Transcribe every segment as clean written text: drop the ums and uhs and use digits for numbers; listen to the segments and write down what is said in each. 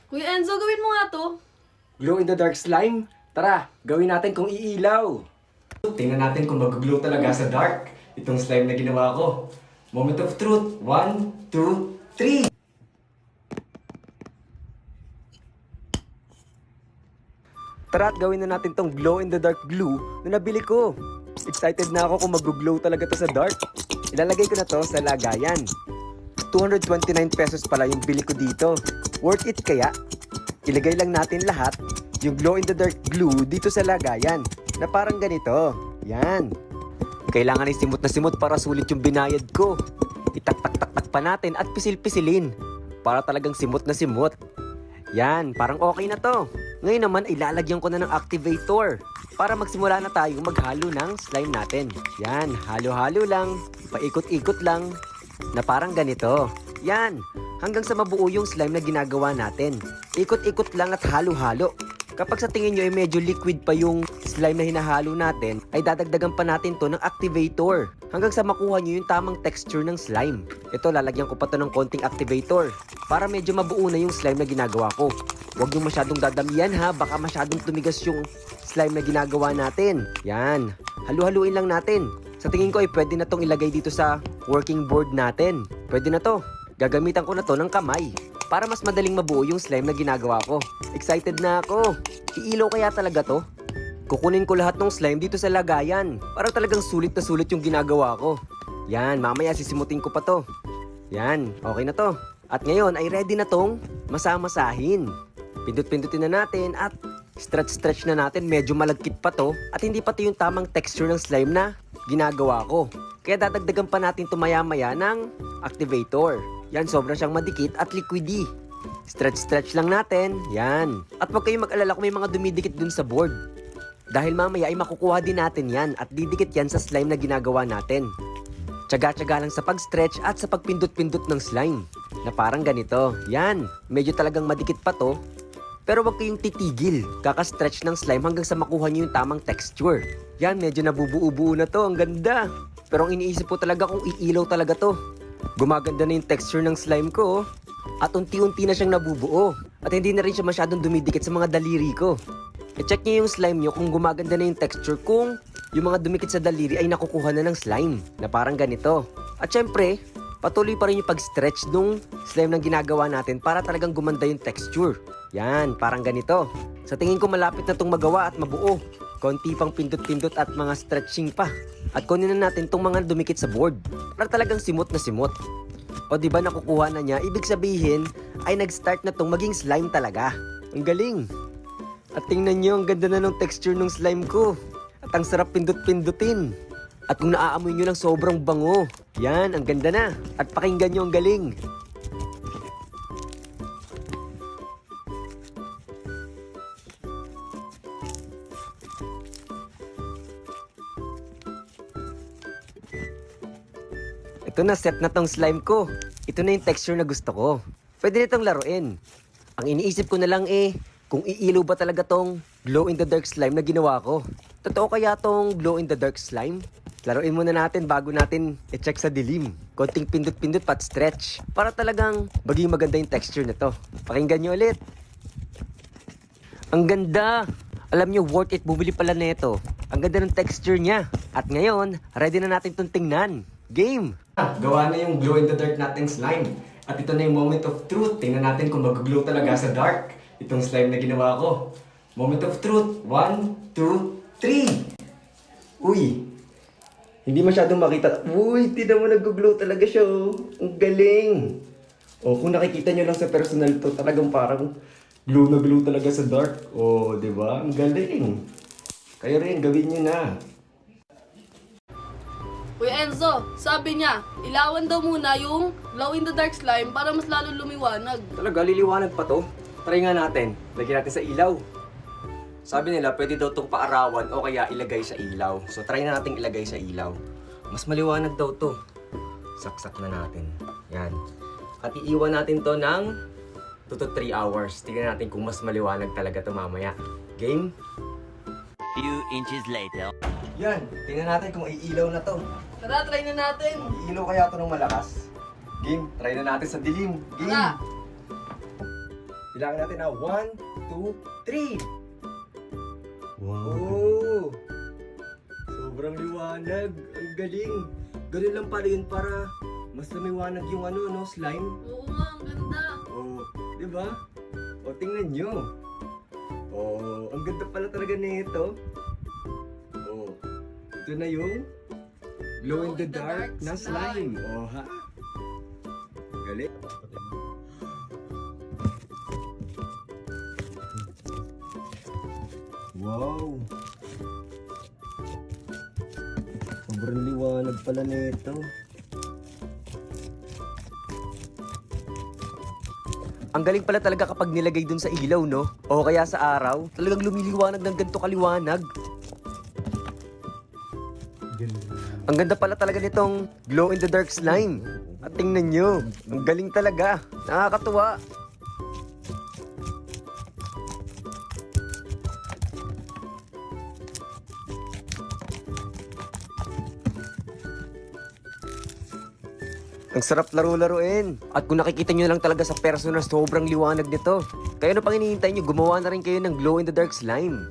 Kuya Enzo, gawin mo nga to. Glow in the dark slime? Tara, gawin natin kung iilaw. Tingnan natin kung mag-glow talaga sa dark itong slime na ginawa ko. Moment of truth. 1, 2, 3. Tara at gawin na natin tong glow in the dark glue na nabili ko. Excited na ako kung mag-glow talaga to sa dark. Ilalagay ko na to sa lagayan. 229 pesos pala yung bili ko dito. Worth it kaya? Ilagay lang natin lahat yung glow in the dark glue dito sa lagayan na parang ganito. Yan. Kailangan ay simot na simot para sulit yung binayad ko. Itak-tak-tak-tak pa natin at pisil-pisilin para talagang simot na simot. Yan, parang okay na to. Ngayon naman ay lalagyan ko na ng activator para magsimula na tayong maghalo ng slime natin. Yan, halo-halo lang, paikot-ikot lang na parang ganito. Yan, hanggang sa mabuo yung slime na ginagawa natin. Ikot-ikot lang at halo-halo. Kapag sa tingin nyo ay medyo liquid pa yung slime na hinahalo natin, ay dadagdagan pa natin to ng activator hanggang sa makuha nyo yung tamang texture ng slime. Ito, lalagyan ko pa to ng konting activator para medyo mabuo na yung slime na ginagawa ko. Huwag yung masyadong dadamihan ha, baka masyadong tumigas yung slime na ginagawa natin. Yan, halu-haluin lang natin. Sa tingin ko ay pwede na tong ilagay dito sa working board natin. Pwede na to. Gagamitan ko na to ng kamay para mas madaling mabuo yung slime na ginagawa ko. Excited na ako. Iilaw kaya talaga to? Kukunin ko lahat ng slime dito sa lagayan para talagang sulit na sulit yung ginagawa ko. Yan, mamaya sisimutin ko pa to. Yan, okay na to. At ngayon ay ready na tong masamasahin. Pindut-pindutin na natin at stretch-stretch na natin. Medyo malagkit pa to at hindi pa to yung tamang texture ng slime na ginagawa ko. Kaya dadagdagan pa natin to maya-maya ng activator. Yan, sobra siyang madikit at liquidy. Stretch-stretch lang natin. Yan. At huwag kayong mag-alala kung may mga dumidikit dun sa board. Dahil mamaya ay makukuha din natin yan at didikit yan sa slime na ginagawa natin. Tsaga-tsaga lang sa pag-stretch at sa pagpindot-pindot ng slime. Na parang ganito. Yan. Medyo talagang madikit pa to. Pero huwag kayong titigil. Kaka-stretch ng slime hanggang sa makuha nyo yung tamang texture. Yan, medyo nabubuo-buo na to. Ang ganda. Pero ang iniisip ko talaga kung iilaw talaga to. Gumaganda na yung texture ng slime ko. At unti-unti na siyang nabubuo. At hindi na rin siya masyadong dumidikit sa mga daliri ko. I-check nyo yung slime nyo kung gumaganda na yung texture, kung yung mga dumikit sa daliri ay nakukuha na ng slime na parang ganito. At syempre, patuloy pa rin yung pag-stretch nung slime na ginagawa natin para talagang gumanda yung texture. Yan, parang ganito. Sa tingin ko malapit na itong magawa at mabuo. Konti pang pindot-pindot at mga stretching pa. At kunin na natin itong mga dumikit sa board para talagang simot na simot. O diba nakukuha na niya, ibig sabihin ay nag-start na itong maging slime talaga. Ang galing! At tingnan nyo, ang ganda na ng texture ng slime ko. At ang sarap pindot-pindutin. At kung naaamoy nyo lang, sobrang bango. Yan, ang ganda na. At pakinggan nyo, ang galing. Ito na, set na tong slime ko. Ito na yung texture na gusto ko. Pwede nitong laruin. Ang iniisip ko na lang kung iilaw ba talaga tong glow in the dark slime na ginawa ko. Totoo kaya tong glow in the dark slime? Laruin muna natin bago natin i-check sa dilim. Konting pindot-pindot pat stretch para talagang maging maganda yung texture nito. Pakinggan nyo ulit. Ang ganda! Alam nyo, worth it bumili pala nito. Ang ganda ng texture niya. At ngayon, ready na natin itong tingnan. Game! Gawa na yung glow in the dark nating slime. At ito na yung moment of truth. Tingnan natin kung mag-glow talaga sa dark itong slime na ginawa ko. Moment of truth. 1, 2, 3. Uy! Hindi masyadong makita. Uy, tignan mo, nag-glow talaga siya. Ang galing! O, kung nakikita nyo lang sa personal to, talagang parang glow na glow talaga sa dark. O, di ba? Ang galing! Kayo rin, gawin nyo na. Kuya Enzo, sabi niya, ilawan daw muna yung glow in the dark slime para mas lalo lumiwanag. Talaga, liliwanag pa to? Try nga natin. Lagyan natin sa ilaw. Sabi nila, pwede daw itong paarawan o kaya ilagay sa ilaw. So, try na natin ilagay sa ilaw. Mas maliwanag daw to. Saksak na natin. Yan. At iiwan natin to ng 2 to 3 hours. Tingnan natin kung mas maliwanag talaga to mamaya. Game? Few inches later. Yan. Tingnan natin kung iilaw na to. Tara, try na natin. Iilaw kaya to ng malakas. Game, try na natin sa dilim. Game. Tara. Kailangan natin na 1, 2, 3. Wow! Sobrang liwanag. Ang galing. Ganun lang pala yun para mas lumiwanag yung slime. Oo nga, ang ganda. Oh, di ba? O, tingnan nyo. Oh, ang ganda pala talaga nito. Oh, ito na yung glow in the dark na slime. Oh, ha? Galing. Wow! Sobrang liwanag pala nito. Ang galing pala talaga kapag nilagay dun sa ilaw, no? O kaya sa araw, talagang lumiliwanag ng ganito kaliwanag. Ang ganda pala talaga nitong glow in the dark slime. At tingnan nyo, ang galing talaga. Nakakatuwa. Ang sarap laro-laruin. At kung nakikita nyo lang talaga sa personal, sobrang liwanag nito. Kaya ano pang hinihintay nyo, gumawa na rin kayo ng glow in the dark slime.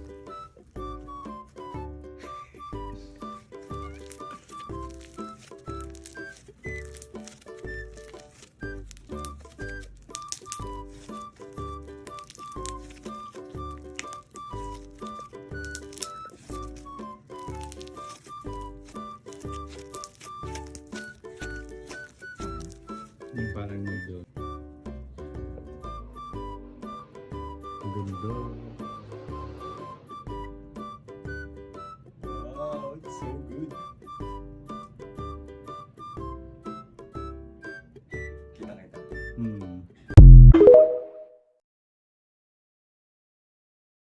Yung parang noodle. Ang ganda.